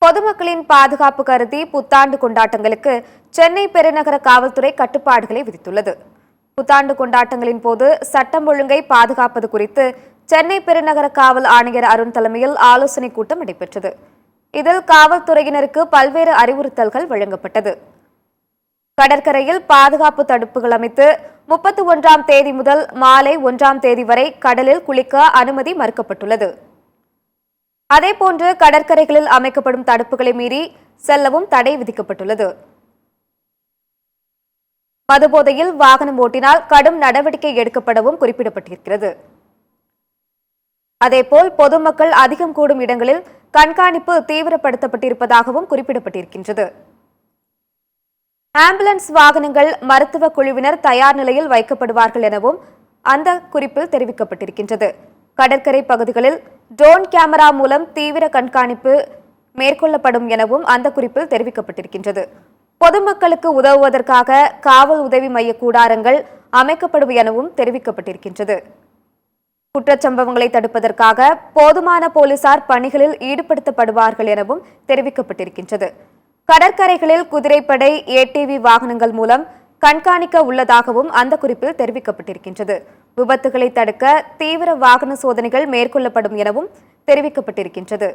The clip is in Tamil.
பொதுமக்களின் பாதுகாப்பு கருதி புத்தாண்டு கொண்டாட்டங்களுக்கு சென்னை பெருநகர காவல்துறை கட்டுப்பாடுகளை விதித்துள்ளது. புத்தாண்டு கொண்டாட்டங்களின் போது சட்டம் ஒழுங்கை பாதுகாப்பது குறித்து சென்னை பெருநகர காவல் ஆணையர் அருண் தலைமையில் ஆலோசனைக் கூட்டம் நடைபெற்றது. இதில் காவல்துறையினருக்கு பல்வேறு அறிவுறுத்தல்கள் வழங்கப்பட்டது. கடற்கரையில் பாதுகாப்பு தடுப்புகள் அமைத்து 31ஆம் தேதி முதல் மாலை 1ஆம் தேதி வரை கடலில் குளிக்க அனுமதி மறுக்கப்பட்டுள்ளது. அதேபோன்று கடற்கரைகளில் அமைக்கப்படும் தடுப்புகளை மீறி செல்லவும் தடை விதிக்கப்பட்டுள்ளது. மதுபோதையில் வாகனம் ஓட்டினால் கடும் நடவடிக்கை எடுக்கப்படவும் குறிப்பிடப்பட்டிருக்கிறது. அதேபோல் பொதுமக்கள் அதிகம் கூடும் இடங்களில் கண்காணிப்பு தீவிரப்படுத்தப்பட்டிருப்பதாகவும் குறிப்பிடப்பட்டிருக்கின்றது. ஆம்புலன்ஸ் வாகனங்கள் மருத்துவ குழுவினர் தயார் நிலையில் வைக்கப்படுவார்கள் எனவும் அந்த குறிப்பில் தெரிவிக்கப்பட்டிருக்கின்றது. கடற்கரை பகுதிகளில் ட்ரோன் கேமரா மூலம் தீவிர கண்காணிப்பு மேற்கொள்ளப்படும் எனவும் அந்த குறிப்பில் தெரிவிக்கப்பட்டிருக்கின்றது. பொதுமக்களுக்கு உதவுவதற்காக காவல் உதவி மைய கூடாரங்கள் அமைக்கப்படும் எனவும் தெரிவிக்கப்பட்டிருக்கின்றது. குற்றச்சம்பவங்களை தடுப்பதற்காக போதுமான போலீசார் பணிகளில் ஈடுபடுத்தப்படுவார்கள் எனவும் தெரிவிக்கப்பட்டிருக்கின்றது. கடற்கரைகளில் குதிரைப்படை ஏடிவி வாகனங்கள் மூலம் கண்காணிக்க உள்ளதாகவும் அந்த குறிப்பில் தெரிவிக்கப்பட்டிருக்கின்றது. விபத்துகளை தடுக்க தீவிர வாகன சோதனைகள் மேற்கொள்ளப்படும் எனவும் தெரிவிக்கப்பட்டிருக்கின்றது.